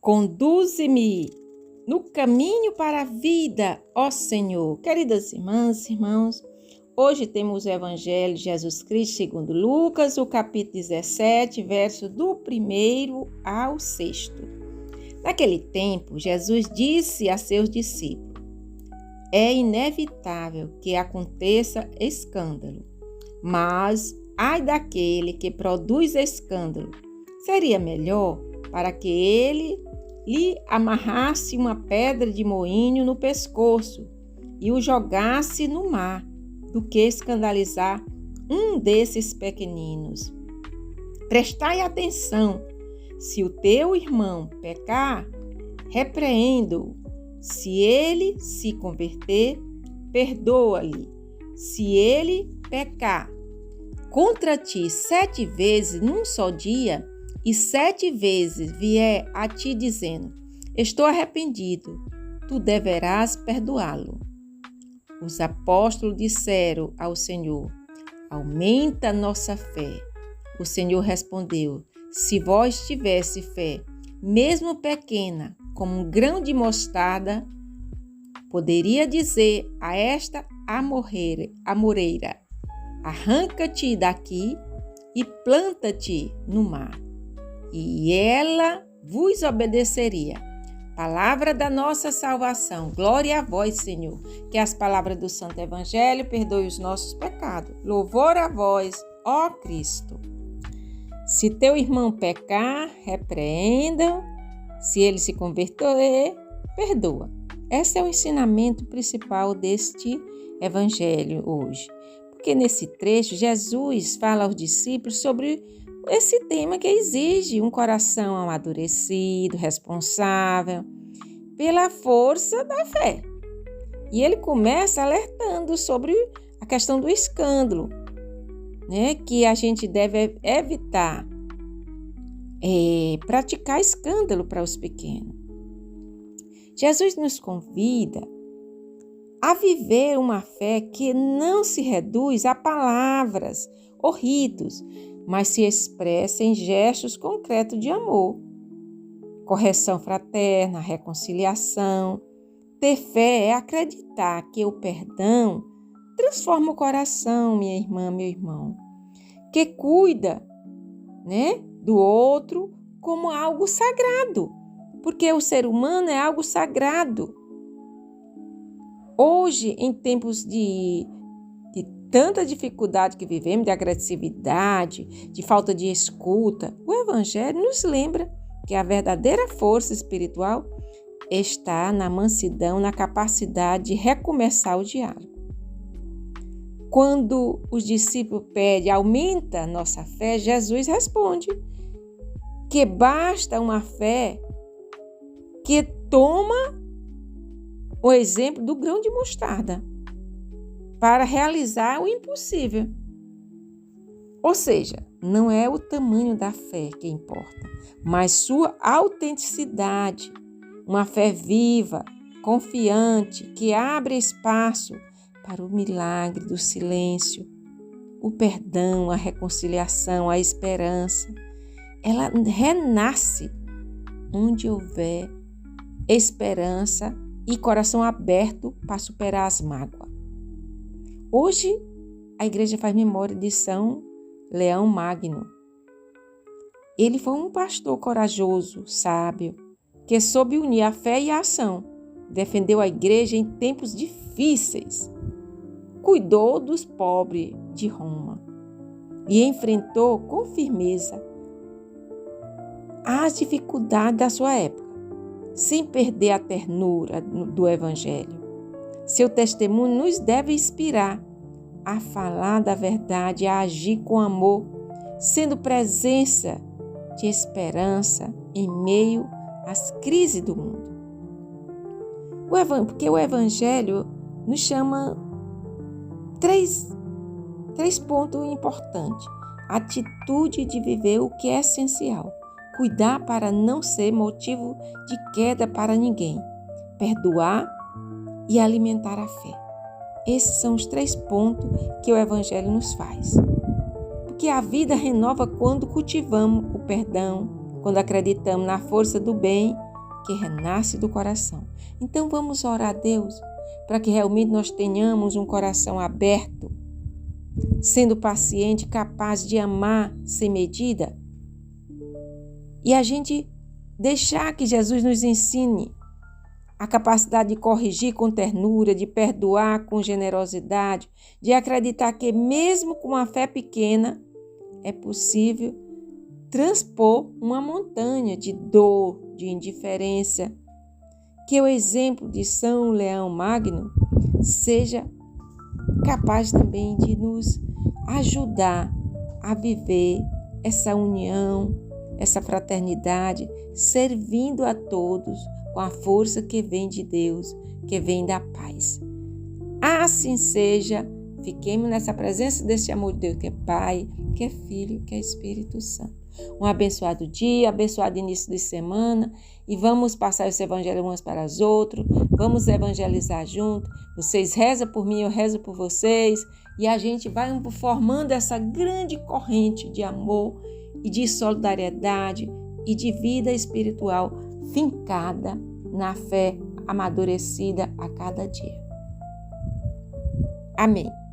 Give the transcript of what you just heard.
Conduze-me no caminho para a vida, ó Senhor. Queridas irmãs, irmãos, hoje temos o Evangelho de Jesus Cristo segundo Lucas, o capítulo 17, verso do 1º ao 6º. Naquele tempo, Jesus disse a seus discípulos: é inevitável que aconteça escândalo, mas ai daquele que produz escândalo. Seria melhor para que ele lhe amarrasse uma pedra de moinho no pescoço e o jogasse no mar, do que escandalizar um desses pequeninos. Prestai atenção: se o teu irmão pecar, repreenda-o. Se ele se converter, perdoa-lhe. Se ele pecar contra ti 7 vezes num só dia, e 7 vezes vier a ti dizendo: estou arrependido, tu deverás perdoá-lo. Os apóstolos disseram ao Senhor: aumenta nossa fé. O Senhor respondeu: se vós tivesse fé, mesmo pequena, como um grão de mostarda, poderia dizer a esta amoreira: arranca-te daqui e planta-te no mar, e ela vos obedeceria. Palavra da nossa salvação. Glória a vós, Senhor. Que as palavras do Santo Evangelho perdoem os nossos pecados. Louvor a vós, ó Cristo. Se teu irmão pecar, repreenda-o. Se ele se converter, perdoa. Esse é o ensinamento principal deste Evangelho hoje. Porque nesse trecho, Jesus fala aos discípulos sobre esse tema que exige um coração amadurecido, responsável, pela força da fé. E ele começa alertando sobre a questão do escândalo, né? Que a gente deve evitar praticar escândalo para os pequenos. Jesus nos convida a viver uma fé que não se reduz a palavras ou ritos, mas se expressa em gestos concretos de amor, correção fraterna, reconciliação. Ter fé é acreditar que o perdão transforma o coração, minha irmã, meu irmão, que cuida, né, do outro como algo sagrado, porque o ser humano é algo sagrado. Hoje, em tempos de tanta dificuldade que vivemos, de agressividade, de falta de escuta, o Evangelho nos lembra que a verdadeira força espiritual está na mansidão, na capacidade de recomeçar o diálogo. Quando os discípulos pedem, aumenta nossa fé, Jesus responde que basta uma fé que toma o exemplo do grão de mostarda para realizar o impossível. Ou seja, não é o tamanho da fé que importa, mas sua autenticidade. Uma fé viva, confiante, que abre espaço para o milagre do silêncio, o perdão, a reconciliação, a esperança. Ela renasce onde houver esperança e coração aberto para superar as mágoas. Hoje, a igreja faz memória de São Leão Magno. Ele foi um pastor corajoso, sábio, que soube unir a fé e a ação. Defendeu a igreja em tempos difíceis. Cuidou dos pobres de Roma e enfrentou com firmeza as dificuldades da sua época, sem perder a ternura do Evangelho. Seu testemunho nos deve inspirar a falar da verdade, a agir com amor, sendo presença de esperança em meio às crises do mundo. Porque o Evangelho nos chama três pontos importantes. Atitude de viver o que é essencial. Cuidar para não ser motivo de queda para ninguém. Perdoar e alimentar a fé. Esses são os 3 pontos que o Evangelho nos faz. Porque a vida renova quando cultivamos o perdão, quando acreditamos na força do bem que renasce do coração. Então vamos orar a Deus para que realmente nós tenhamos um coração aberto, sendo paciente, capaz de amar sem medida. E a gente deixar que Jesus nos ensine a capacidade de corrigir com ternura, de perdoar com generosidade, de acreditar que mesmo com uma fé pequena é possível transpor uma montanha de dor, de indiferença. Que o exemplo de São Leão Magno seja capaz também de nos ajudar a viver essa união, essa fraternidade, servindo a todos com a força que vem de Deus, que vem da paz. Assim seja, fiquemos nessa presença desse amor de Deus, que é Pai, que é Filho, que é Espírito Santo. Um abençoado dia, abençoado início de semana, e vamos passar esse evangelho umas para as outras, vamos evangelizar junto. Vocês rezam por mim, eu rezo por vocês, e a gente vai formando essa grande corrente de amor e de solidariedade e de vida espiritual fincada na fé amadurecida a cada dia. Amém.